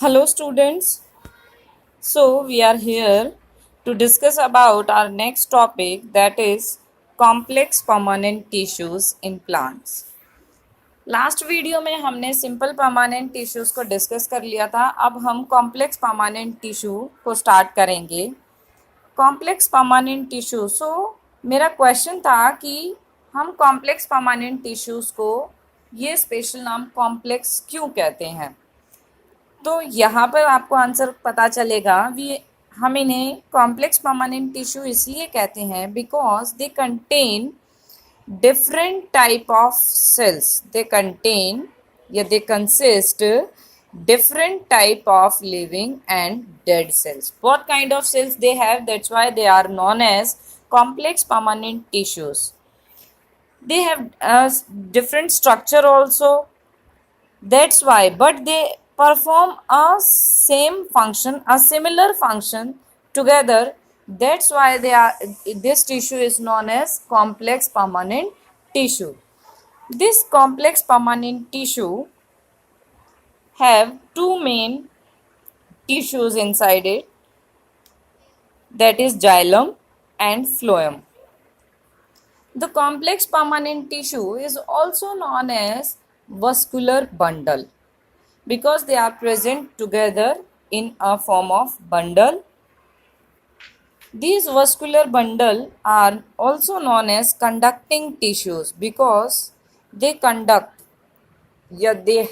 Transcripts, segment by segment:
Hello students. So we are here to discuss about our next topic, that is complex permanent tissues in plants. Last video में हमने simple permanent tissues को discuss कर लिया था. अब हम complex permanent tissue को start करेंगे. कॉम्प्लेक्स परमानेंट टिश्यू, सो मेरा क्वेश्चन था कि हम कॉम्प्लेक्स परमानेंट टिश्यूज को ये स्पेशल नाम कॉम्प्लेक्स क्यों कहते हैं. तो यहाँ पर आपको आंसर पता चलेगा. हम इन्हें कॉम्प्लेक्स परमानेंट टिश्यू इसलिए कहते हैं because they contain different type of cells. They consist different type of living and dead cells. What kind of cells they have, that's why they are known as complex permanent tissues. They have different structure also, that's why, but they perform a similar function together. That's why this tissue is known as complex permanent tissue. This complex permanent tissue have two main tissues inside it, that is xylem and phloem. The complex permanent tissue is also known as vascular bundle because they are present together in a form of bundle. These vascular bundle are also known as conducting tissues because they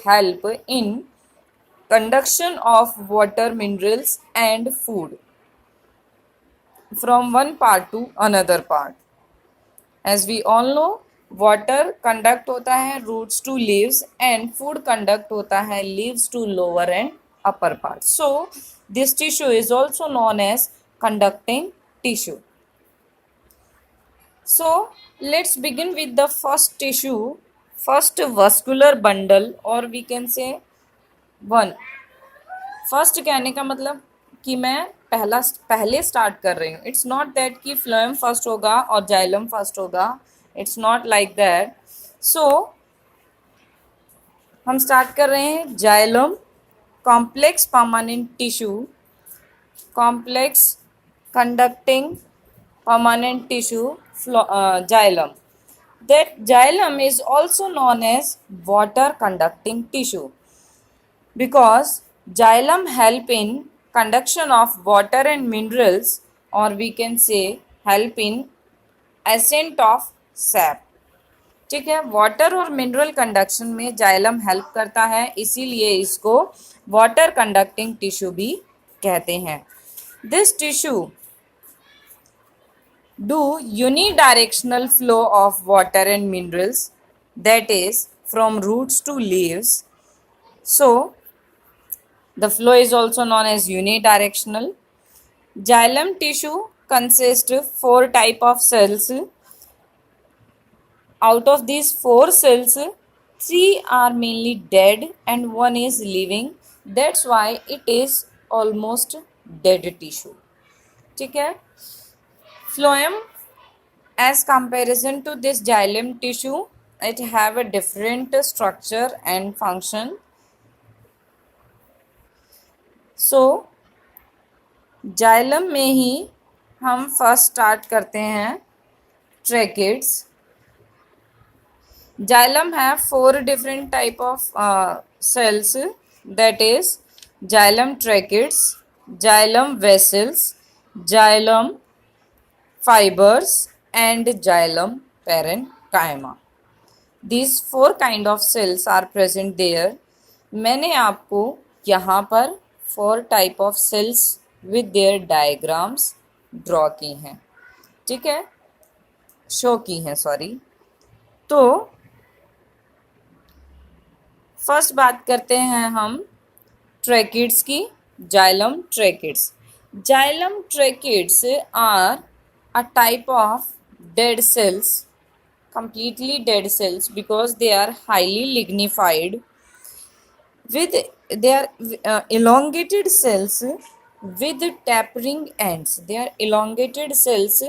help in conduction of water, minerals and food from one part to another part. As we all know, water conduct होता है roots to leaves and food conduct होता है leaves to lower and upper part. So this tissue is also known as conducting tissue. So let's begin with the first tissue, first vascular bundle, or we can say one. First कहने का मतलब कि मैं पहले start कर रही हूँ. It's not that कि फ्लोएम फर्स्ट होगा और जाइलम फर्स्ट होगा. It's not like that. So हम स्टार्ट कर रहे हैं xylem, complex permanent tissue, complex conducting permanent tissue, xylem. That xylem is also known as water conducting tissue because xylem help in conduction of water and minerals, or we can say help in ascent of sap. ठीक है, water और mineral conduction में xylem help करता है, इसीलिए इसको water conducting tissue भी कहते हैं. This tissue do unidirectional flow of water and minerals, that is from roots to leaves. So the flow is also known as unidirectional. Xylem tissue consists of 4 type of cells. Out of these 4 cells, 3 are mainly dead and 1 is living. That's why it is almost dead tissue. ठीक है. Phloem, as comparison to this xylem tissue, it have a different structure and function. So xylem में ही हम first start करते हैं tracheids. Xylem have 4 different type of cells, that is xylem tracheids, xylem vessels, xylem fibers and xylem parenchyma. These 4 kind of cells are present there. मैंने आपको यहाँ पर 4 type of cells with their diagrams draw की हैं. ठीक है, show की हैं, सॉरी. तो फर्स्ट बात करते हैं हम ट्रैकिड्स की. Xylem tracheids. Xylem tracheids are a type of dead cells, completely dead cells, because they are highly lignified with their elongated cells with tapering ends. They are elongated cells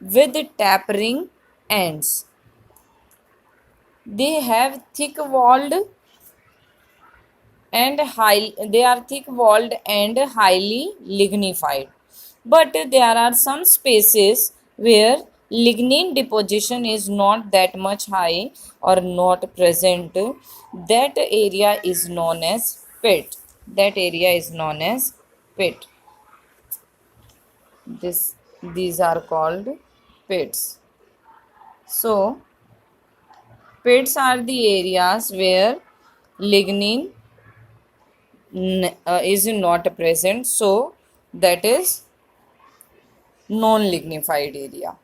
with tapering ends. They have thick walled and they are thick walled and highly lignified. But there are some spaces where lignin deposition is not that much high or not present. That area is known as pit. That area is known as pit. These are called pits. So pits are the areas where lignin is not present, so that is non-lignified area.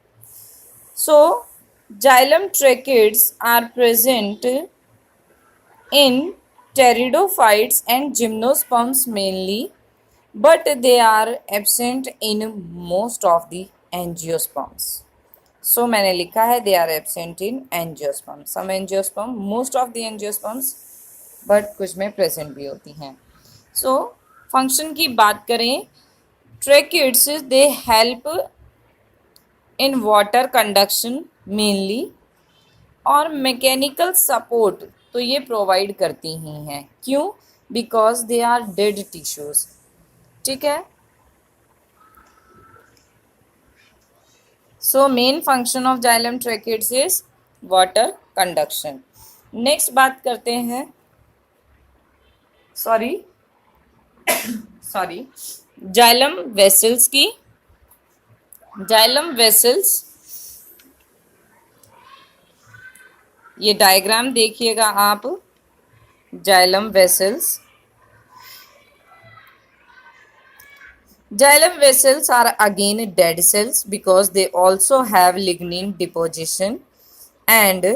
So xylem tracheids are present in pteridophytes and gymnosperms mainly, but they are absent in most of the angiosperms. So मैंने लिखा है they are absent in angiosperms. Some angiosperm, most of the angiosperms, but कुछ में present भी होती हैं. So function की बात करें, tracheids they help in water conduction mainly, और मैकेनिकल सपोर्ट तो ये प्रोवाइड करती ही हैं. क्यों? Because they are dead tissues. ठीक है. So main function of xylem tracheids is water conduction. Next बात करते हैं, सॉरी जाइलम वेसल्स की. जाइलम वेसल्स, ये डायग्राम देखिएगा आप. Xylem vessels, xylem vessels are again dead cells because they also have lignin deposition and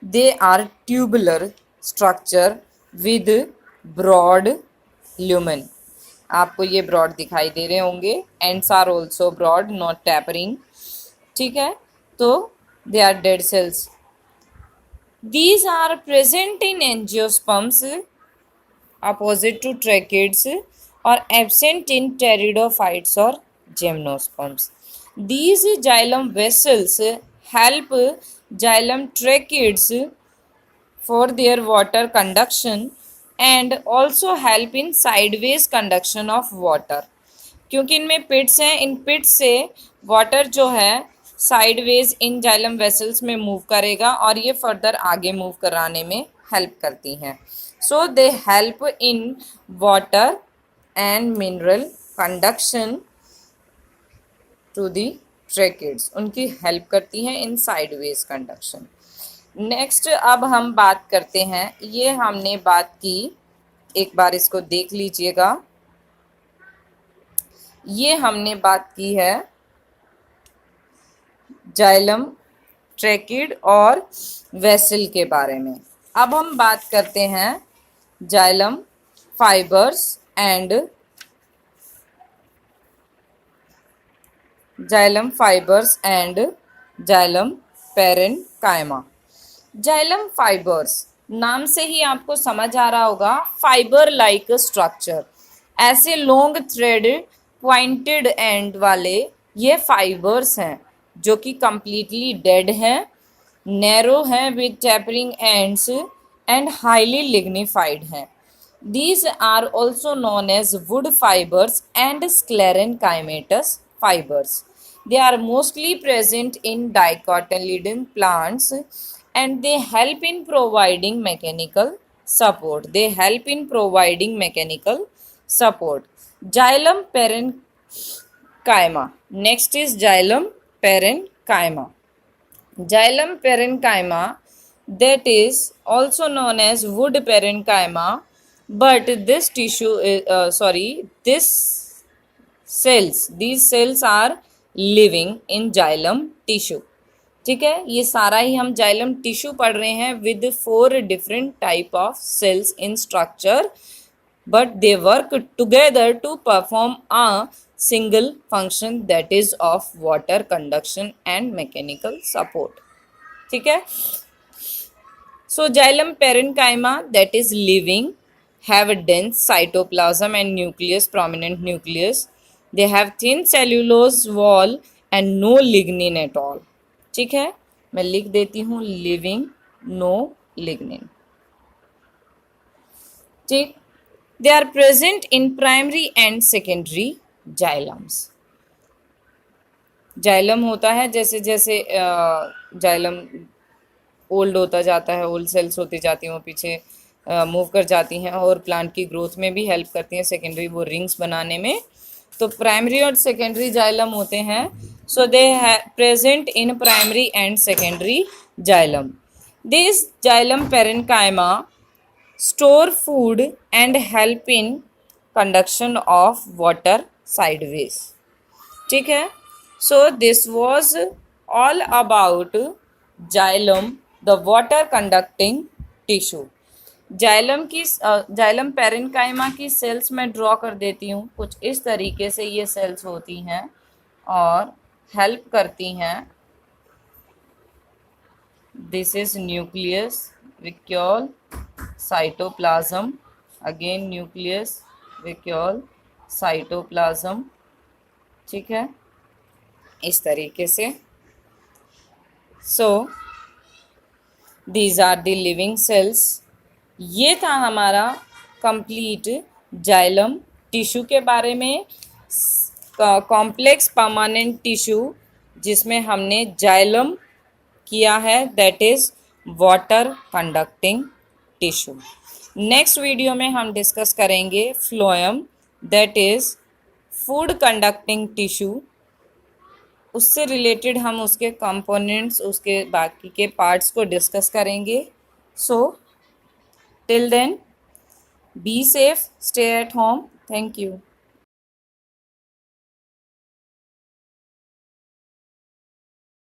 they are tubular structure with broad lumen. आपको ये broad दिखाई दे रहे होंगे. Ends are also broad, not tapering. ठीक है. तो they are dead cells. These are present in angiosperms opposite to tracheids or absent in pteridophytes or gymnosperms. These xylem vessels help xylem tracheids for their water conduction and also help in sideways conduction of water. क्योंकि इनमें पिट्स हैं, इन पिट्स से water जो है sideways इन xylem vessels में move करेगा और ये फर्दर आगे मूव कराने में हेल्प करती हैं. So they help in water and mineral conduction to the tracheids. उनकी हेल्प करती हैं इन साइडवेज कंडक्शन. नेक्स्ट अब हम बात करते हैं, ये हमने बात की, एक बार इसको देख लीजिएगा. ये हमने बात की है जाइलम ट्रैकिड और वेसल के बारे में. अब हम बात करते हैं xylem fibres and xylem parenchyma. Xylem fibres, नाम से ही आपको समझ आ रहा होगा, फाइबर लाइक स्ट्रक्चर. ऐसे लॉन्ग थ्रेड पॉइंटेड एंड वाले ये फाइबर्स हैं जो कि कंप्लीटली डेड हैं, नैरो हैं with tapering ends and highly lignified हैं. These are also known as wood fibers and sclerenchymatous fibers. They are mostly present in dicotyledon plants and they help in providing mechanical support. Xylem parenchyma. Next is xylem parenchyma. Xylem parenchyma, that is also known as wood parenchyma, but this tissue is these cells are living in xylem tissue. ठीक है. ये सारा ही हम xylem tissue पढ़ रहे हैं with 4 different type of cells in structure, but they work together to perform a single function, that is of water conduction and mechanical support. ठीक है. So xylem parenchyma, that is living, have a dense cytoplasm and nucleus, prominent nucleus. They have thin cellulose wall and no lignin at all. ठीक है. मैं लिख देती हूँ living, no lignin. ठीक. They are present in primary and secondary xylems. Xylem होता है, जैसे जैसे जाइलम ओल्ड होता जाता है, ओल्ड सेल्स होती जाती हैं, वो पीछे मूव कर जाती हैं और प्लांट की ग्रोथ में भी हेल्प करती हैं, सेकेंडरी वो रिंग्स बनाने में. तो प्राइमरी और सेकेंडरी जाइलम होते हैं. So they present in primary and secondary xylem. This xylem parenchyma store food and help in conduction of water sideways. ठीक है. So this was all about xylem, the water conducting tissue. Xylem parenchyma की cells मैं draw कर देती हूँ. कुछ इस तरीके से ये सेल्स होती हैं और हेल्प करती हैं. This is nucleus, vacuole, cytoplasm, again nucleus, vacuole, cytoplasm. ठीक है, इस तरीके से. So these are the living cells. ये था हमारा कंप्लीट जाइलम टिश्यू के बारे में. कॉम्प्लेक्स परमानेंट टिश्यू जिसमें हमने जाइलम किया है, that is water conducting tissue. Next video में हम डिस्कस करेंगे phloem, that is food conducting tissue. उससे रिलेटेड हम उसके कंपोनेंट्स, उसके बाकी के पार्ट्स को डिस्कस करेंगे. सो till then, be safe, stay at home. Thank you.